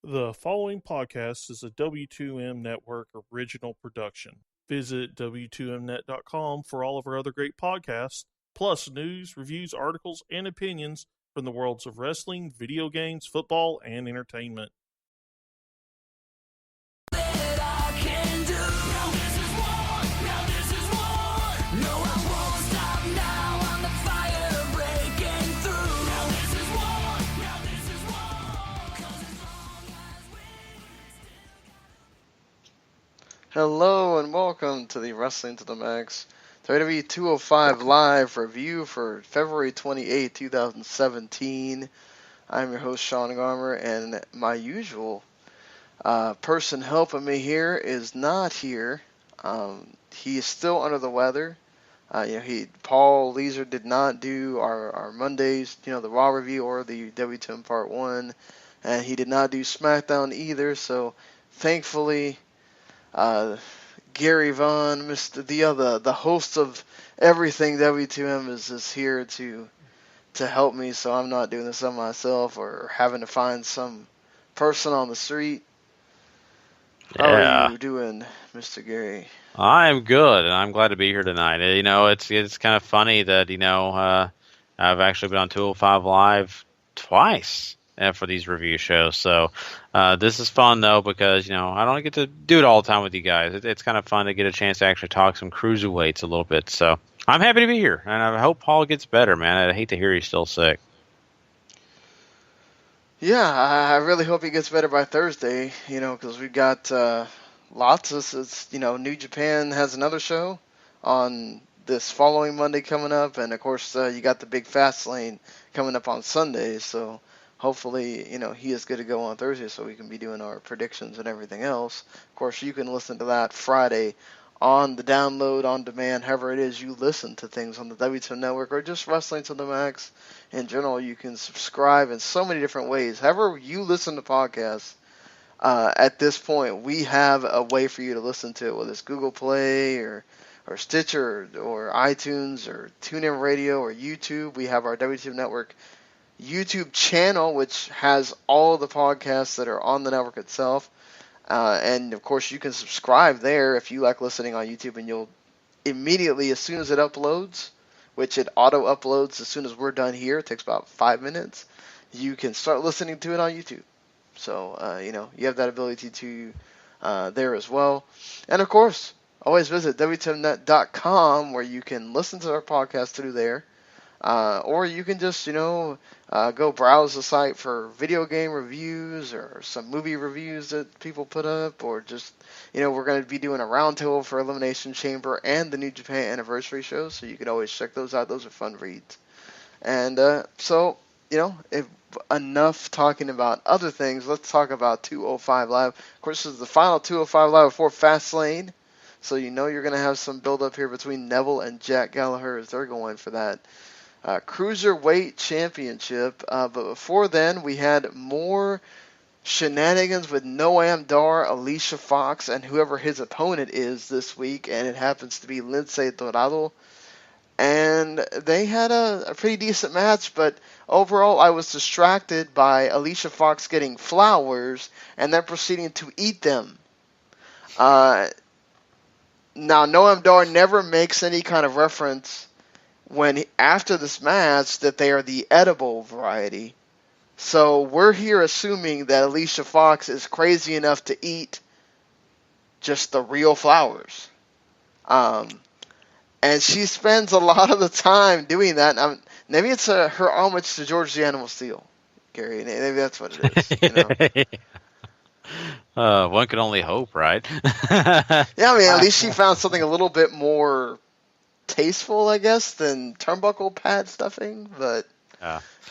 The following podcast is a W2M Network original production. Visit W2Mnet.com for all of our other great podcasts, plus news, reviews, articles, and opinions from the worlds of wrestling, video games, football, and entertainment. Hello and welcome to the Wrestling to the Max WWE 205 live review for February 28, 2017. I'm your host Sean Garmer, and my usual person helping me here is not here. He is still under the weather. Paul Leazar did not do our Mondays, the Raw review or the W10 Part 1, and he did not do SmackDown either, so thankfully Gary Vaughn, the host of everything W2M is here to help me, so I'm not doing this on myself or having to find some person on the street. How are you doing, Mr. Gary? I'm good, and I'm glad to be here tonight. It's kind of funny that I've actually been on 205 Live twice for these review shows. So this is fun though because I don't get to do it all the time with you guys. It's kind of fun to get a chance to actually talk some cruiserweights a little bit. So I'm happy to be here, and I hope Paul gets better, man. I hate to hear he's still sick. Yeah, I really hope he gets better by Thursday. Because we've got lots of New Japan has another show on this following Monday coming up, and of course you got the big Fastlane coming up on Sunday. So hopefully, he is good to go on Thursday so we can be doing our predictions and everything else. Of course, you can listen to that Friday on the download, on demand, however it is you listen to things on the W2 Network or just Wrestling to the Max. In general, you can subscribe in so many different ways. However you listen to podcasts, at this point, we have a way for you to listen to it, whether it's Google Play or Stitcher or iTunes or TuneIn Radio or YouTube. We have our W2 Network YouTube channel, which has all of the podcasts that are on the network itself. And, of course, you can subscribe there if you like listening on YouTube, and you'll immediately, as soon as it uploads, which it auto-uploads as soon as we're done here, it takes about 5 minutes, you can start listening to it on YouTube. So, you have that ability to there as well. And, of course, always visit W2Mnet.com where you can listen to our podcast through there. Or you can just, go browse the site for video game reviews or some movie reviews that people put up, or just, we're going to be doing a roundtable for Elimination Chamber and the New Japan Anniversary show, so you can always check those out. Those are fun reads. And if enough talking about other things, let's talk about 205 Live. Of course, this is the final 205 Live before Fastlane, so you're going to have some build-up here between Neville and Jack Gallagher as they're going for that Cruiserweight Championship. But before then, we had more shenanigans with Noam Dar, Alicia Fox, and whoever his opponent is this week, and it happens to be Lince Dorado. And they had a pretty decent match, but overall I was distracted by Alicia Fox getting flowers and then proceeding to eat them. Now, Noam Dar never makes any kind of reference after this match that they are the edible variety. So we're here assuming that Alicia Fox is crazy enough to eat just the real flowers. And she spends a lot of the time doing that. Maybe it's her homage to George the Animal Steel, Gary. Maybe that's what it is. One can only hope, right? Yeah, at least she found something a little bit more tasteful, I guess, than turnbuckle pad stuffing, but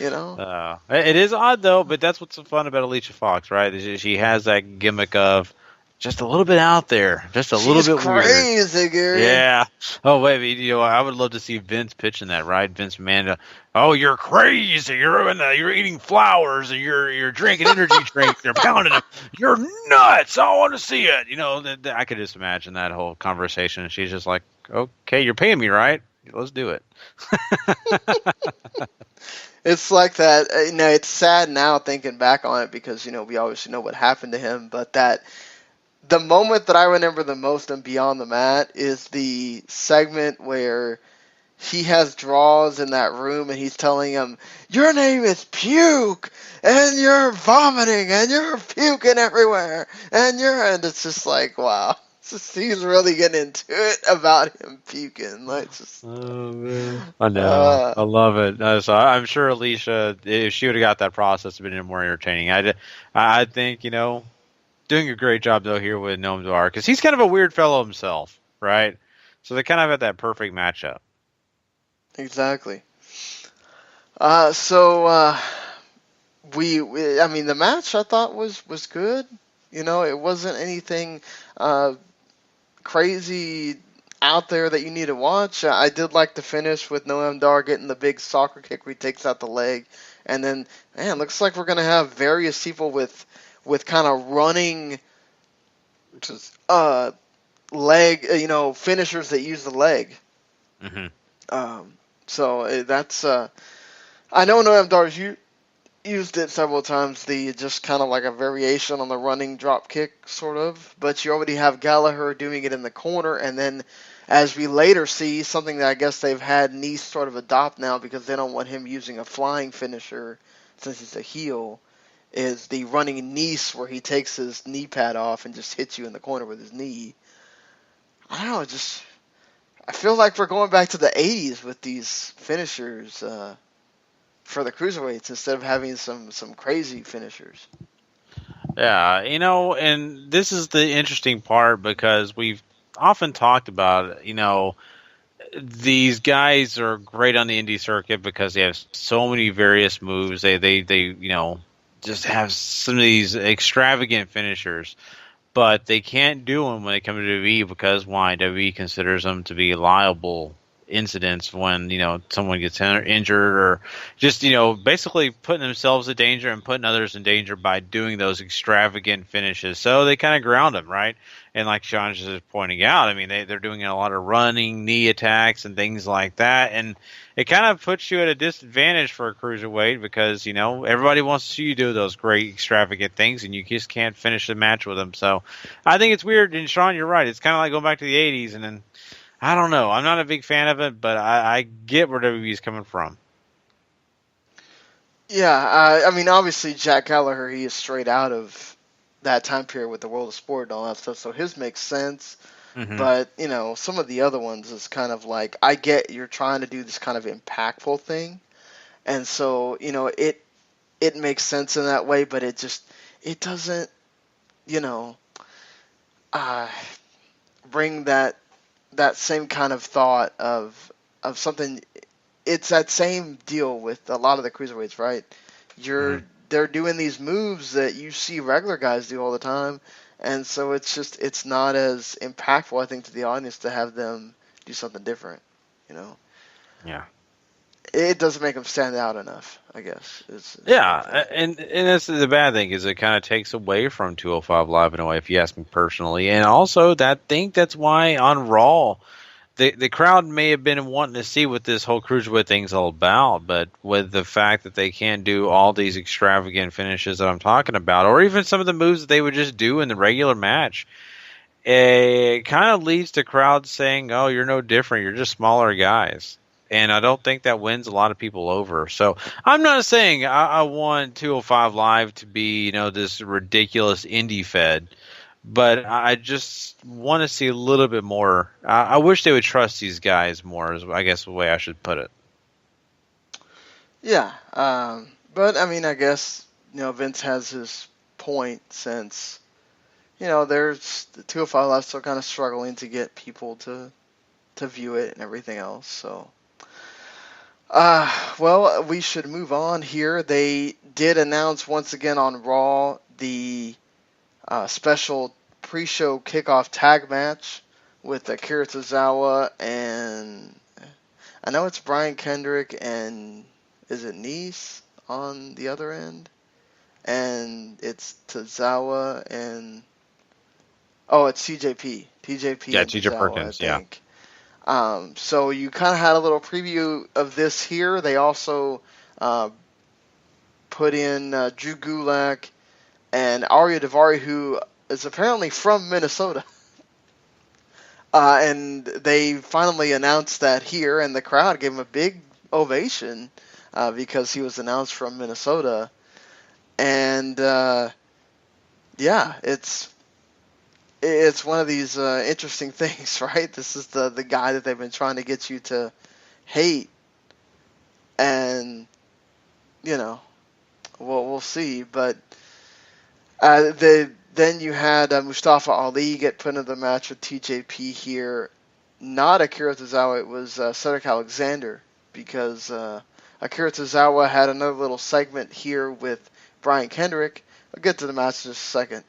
it is odd though. But that's what's so fun about Alicia Fox, right? She has that gimmick of just a little bit out there, just a little bit crazy, weird. Gary. Yeah. Oh wait, I would love to see Vince pitching that, right? Vince McMahon. Oh, you're crazy! You're eating flowers, and you're drinking energy drinks. You're pounding them. You're nuts! I want to see it. I could just imagine that whole conversation. And she's just like, "Okay, you're paying me, right? Let's do it. It's like that. It's sad now thinking back on it because we obviously know what happened to him, but that the moment that I remember the most in Beyond the Mat is the segment where he has Draws in that room and he's telling him, "Your name is Puke, and you're vomiting, and you're puking everywhere, and it's just like, wow." He's really getting into it about him puking. Like, just, oh man, I know, I love it. So I'm sure Alicia, if she would have got that process, it'd been more entertaining. I think doing a great job though here with Noam Dar because he's kind of a weird fellow himself, right? So they kind of had that perfect matchup. Exactly. So I mean, the match I thought was good. It wasn't anything crazy out there that you need to watch. I did like the finish with Noam Dar getting the big soccer kick where he takes out the leg, and then man, looks like we're gonna have various people with kind of running leg, finishers that use the leg. Mm-hmm. So that's I know Noam Dar's used it several times, the just kind of like a variation on the running drop kick sort of, but you already have Gallagher doing it in the corner, and then as we later see, something that I guess they've had Nice sort of adopt now because they don't want him using a flying finisher since he's a heel, is the running Nice where he takes his knee pad off and just hits you in the corner with his knee. I don't know, I feel like we're going back to the 80s with these finishers for the cruiserweights instead of having some crazy finishers. Yeah, and this is the interesting part because we've often talked about, these guys are great on the indie circuit because they have so many various moves. They just have some of these extravagant finishers, but they can't do them when they come to WWE because why? WWE considers them to be liable incidents when someone gets injured or just basically putting themselves in danger and putting others in danger by doing those extravagant finishes. So they kind of ground them, right? And like Sean just pointing out, I mean they're doing a lot of running knee attacks and things like that, and it kind of puts you at a disadvantage for a cruiserweight because everybody wants to see you do those great extravagant things and you just can't finish the match with them. So I think it's weird, and Sean, you're right. It's kind of like going back to the 80s, and then I don't know. I'm not a big fan of it, but I get where WWE's coming from. Yeah, I mean, obviously Jack Gallagher, he is straight out of that time period with the World of Sport and all that stuff, so his makes sense. Mm-hmm. But, some of the other ones is kind of like, I get you're trying to do this kind of impactful thing, and so, it makes sense in that way, but it doesn't, bring that same kind of thought of something. It's that same deal with a lot of the cruiserweights, right? They're doing these moves that you see regular guys do all the time, and so it's not as impactful, I think, to the audience to have them do something different, Yeah. It doesn't make them stand out enough, I guess. And that's the bad thing is it kind of takes away from 205 Live in a way, if you ask me personally. And also, that's why on Raw, the crowd may have been wanting to see what this whole cruiserweight thing's all about, but with the fact that they can't do all these extravagant finishes that I'm talking about, or even some of the moves that they would just do in the regular match, it kind of leads to crowds saying, "Oh, you're no different. You're just smaller guys." And I don't think that wins a lot of people over. So I'm not saying I want 205 Live to be, this ridiculous indie fed, but I just want to see a little bit more. I wish they would trust these guys more, is I guess the way I should put it. Yeah, but I mean, I guess Vince has his point since there's the 205 Live still kind of struggling to get people to view it and everything else. So. Well, we should move on here. They did announce once again on Raw the special pre-show kickoff tag match with Akira Tozawa and I know it's Brian Kendrick and is it Nice on the other end? And it's Tozawa and it's TJP. TJP Yeah, and TJ Tozawa, Perkins, I think. So you kind of had a little preview of this here. They also put in Drew Gulak and Arya Davari, who is apparently from Minnesota. And they finally announced that here, and the crowd gave him a big ovation because he was announced from Minnesota. And yeah, it's one of these interesting things, right? This is the guy that they've been trying to get you to hate, and we'll see. But then you had Mustafa Ali get put into the match with TJP here. Not Akira Tozawa, it was Cedric Alexander, because Akira Tozawa had another little segment here with Brian Kendrick. I'll get to the match in just a second.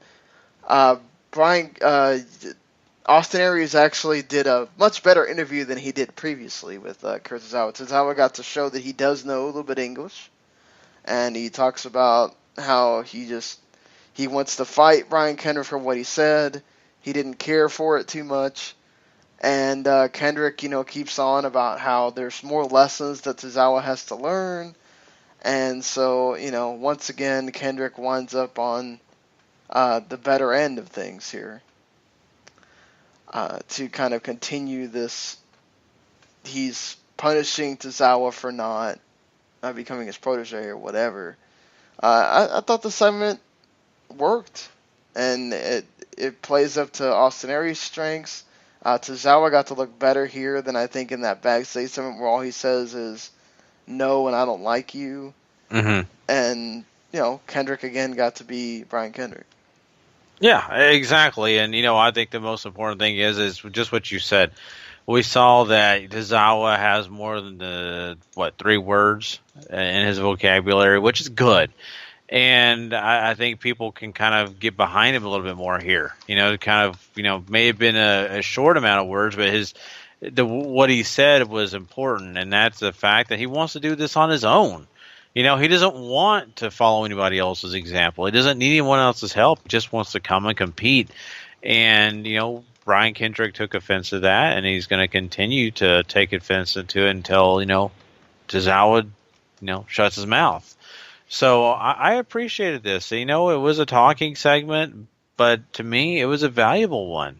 Austin Aries actually did a much better interview than he did previously with Akira Tozawa. Tozawa got to show that he does know a little bit of English, and he talks about how he wants to fight Brian Kendrick for what he said. He didn't care for it too much. And Kendrick, keeps on about how there's more lessons that Tozawa has to learn. And so, once again, Kendrick winds up on the better end of things here to kind of continue this. He's punishing Tozawa for not becoming his protege or whatever. I thought the segment worked, and it plays up to Austin Aries' strengths. Tozawa got to look better here than I think in that backstage segment where all he says is no and I don't like you. Mm-hmm. And, Kendrick again got to be Brian Kendrick. Yeah, exactly. And, I think the most important thing is just what you said. We saw that Tozawa has more than 3 words in his vocabulary, which is good. And I think people can kind of get behind him a little bit more here. May have been a short amount of words, but what he said was important, and that's the fact that he wants to do this on his own. He doesn't want to follow anybody else's example. He doesn't need anyone else's help. He just wants to come and compete. And, Brian Kendrick took offense to that, and he's going to continue to take offense to it until, Tozawa, shuts his mouth. So I appreciated this. It was a talking segment, but to me, it was a valuable one.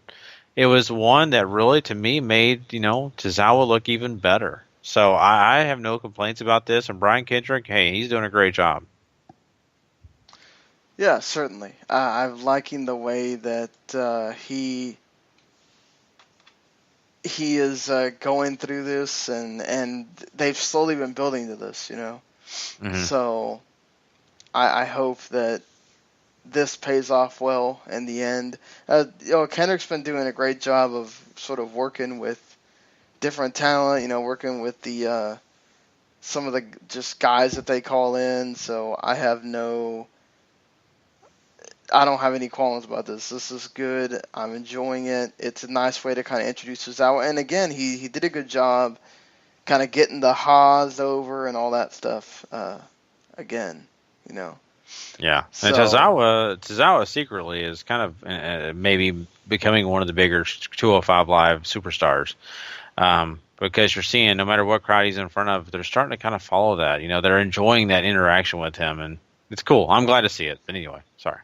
It was one that really, to me, made, Tozawa look even better. So I have no complaints about this. And Brian Kendrick, hey, he's doing a great job. Yeah, certainly. I'm liking the way that he is going through this, and they've slowly been building to this, Mm-hmm. So I hope that this pays off well in the end. Kendrick's been doing a great job of sort of working with different talent, working with the some of the just guys that they call in. So I don't have any qualms about this. This is good. I'm enjoying it. It's a nice way to kind of introduce Tozawa. And again, he did a good job kind of getting the Haas over and all that stuff again, Yeah, So, and Tozawa secretly is kind of maybe becoming one of the bigger 205 Live superstars, because you're seeing no matter what crowd he's in front of, they're starting to kind of follow that. They're enjoying that interaction with him, and it's cool. I'm glad to see it. But anyway, sorry.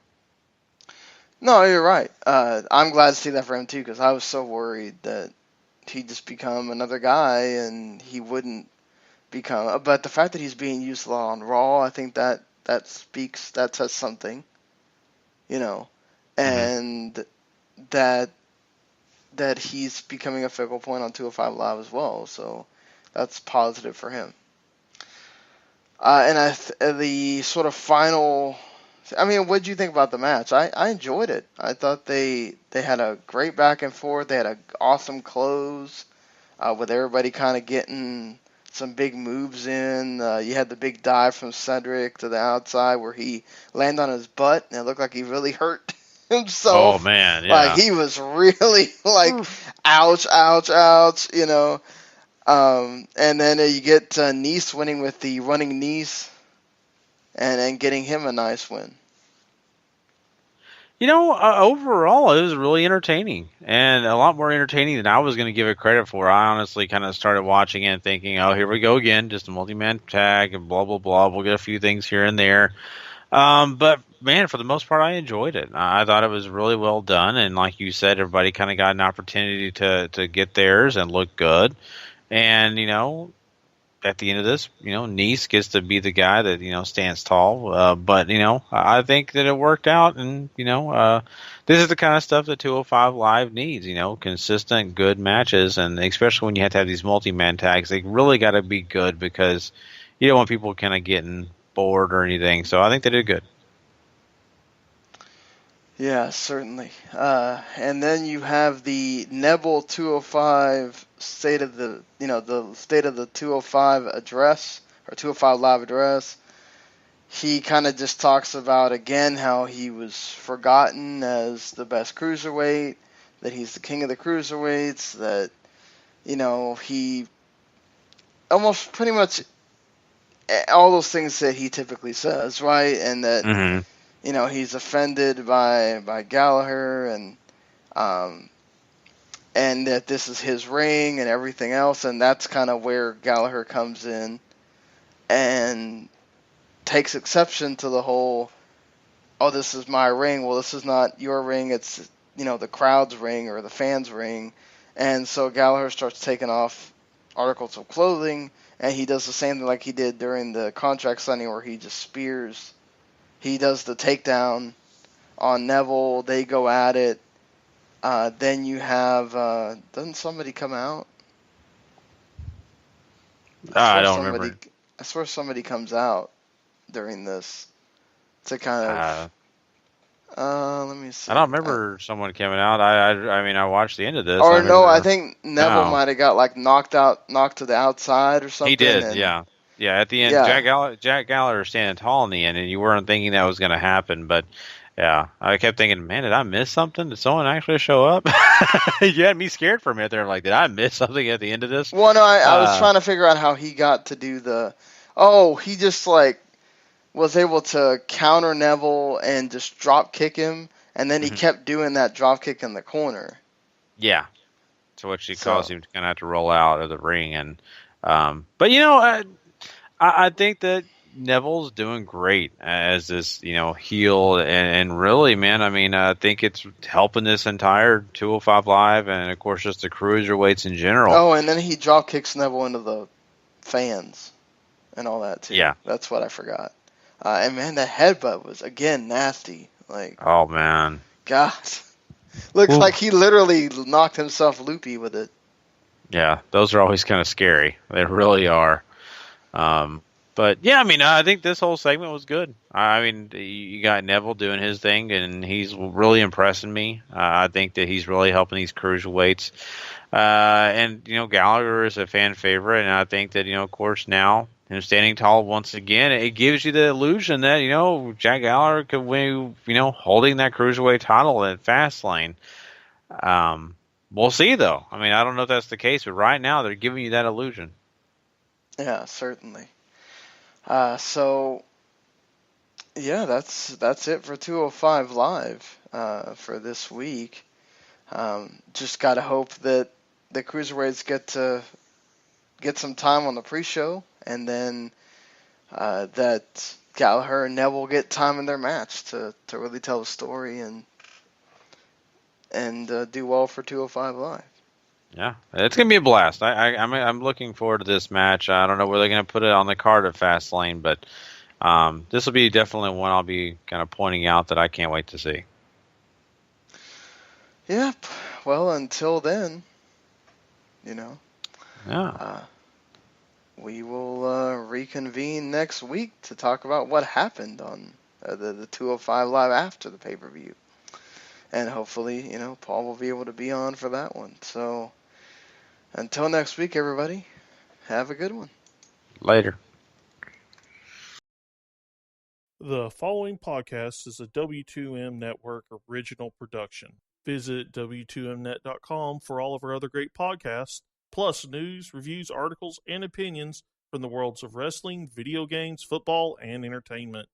No, you're right. I'm glad to see that for him too, because I was so worried that he'd just become another guy and he wouldn't become. But the fact that he's being used a lot on Raw, I think that says something, and that he's becoming a focal point on 205 Live as well. So that's positive for him. And the sort of final. What did you think about the match? I enjoyed it. I thought they had a great back and forth. They had an awesome close with everybody kind of getting some big moves in. You had the big dive from Cedric to the outside where he landed on his butt, and it looked like he really hurt himself. Oh, man, yeah. He was really ouch, ouch, ouch, And then you get Nice winning with the running Nice. And getting him a nice win. Overall, it was really entertaining and a lot more entertaining than I was going to give it credit for. I honestly kind of started watching it and thinking, oh, here we go again, just a multi-man tag and blah, blah, blah. We'll get a few things here and there. But man, for the most part, I enjoyed it. I thought it was really well done. And like you said, everybody kind of got an opportunity to get theirs and look good. And, at the end of this, Nice gets to be the guy that, stands tall. But, I think that it worked out. And, this is the kind of stuff that 205 Live needs, consistent, good matches. And especially when you have to have these multi-man tags, they really got to be good because you don't want people kind of getting bored or anything. So I think they did good. Yeah, certainly. And then you have the Neville 205 state of the state of the 205 address or 205 live address. He kind of just talks about again how he was forgotten as the best cruiserweight, that he's the king of the cruiserweights, that he almost pretty much all those things that he typically says, right? And that he's offended by Gallagher and that this is his ring and everything else, and that's kind of where Gallagher comes in and takes exception to the whole, oh, this is my ring. Well, this is not your ring. It's, the crowd's ring or the fans' ring. And so Gallagher starts taking off articles of clothing, and he does the same thing like he did during the contract signing where he just spears. He does the takedown on Neville. They go at it. Then you have, doesn't somebody come out? I don't remember. I swear somebody comes out during this to kind of, let me see. I don't remember someone coming out. I mean, I watched the end of this. Or no, I think Neville might have got like knocked to the outside or something. He did, yeah. Yeah, at the end, yeah. Jack Gallagher standing tall in the end, and you weren't thinking that was going to happen, but yeah, I kept thinking, man, did I miss something? Did someone actually show up? You had me scared for a minute there. Like, did I miss something at the end of this? Well, no, I was trying to figure out how he got to do he just like was able to counter Neville and just drop kick him, and then he kept doing that drop kick in the corner. Yeah, so which caused him to kind of have to roll out of the ring, and but I think that Neville's doing great as this, heel, and really, man, I mean, I think it's helping this entire 205 Live, and of course, just the cruiserweights in general. Oh, and then he drop kicks Neville into the fans and all that too. Yeah, that's what I forgot. And man, the headbutt was again nasty. Like, oh man, God, looks like he literally knocked himself loopy with it. Yeah, those are always kind of scary. They really are. But yeah, I mean, I think this whole segment was good. I mean, you got Neville doing his thing, and he's really impressing me. I think that he's really helping these cruiserweights. And Gallagher is a fan favorite, and I think that of course now him standing tall once again, it gives you the illusion that Jack Gallagher could win, holding that cruiserweight title at Fastlane. We'll see though. I mean, I don't know if that's the case, but right now they're giving you that illusion. Yeah, certainly. So, yeah, that's it for 205 Live for this week. Just got to hope that the Cruiserweights get some time on the pre-show, and then that Gallagher and Neville get time in their match to really tell the story and do well for 205 Live. Yeah, it's going to be a blast. I'm looking forward to this match. I don't know where they're going to put it on the card at Fastlane, but this will be definitely one I'll be kind of pointing out that I can't wait to see. Yep. Well, until then, Yeah. We will reconvene next week to talk about what happened on the 205 Live after the pay-per-view. And hopefully, Paul will be able to be on for that one. So, until next week, everybody, have a good one. Later. The following podcast is a W2M Network original production. Visit W2Mnet.com for all of our other great podcasts, plus news, reviews, articles, and opinions from the worlds of wrestling, video games, football, and entertainment.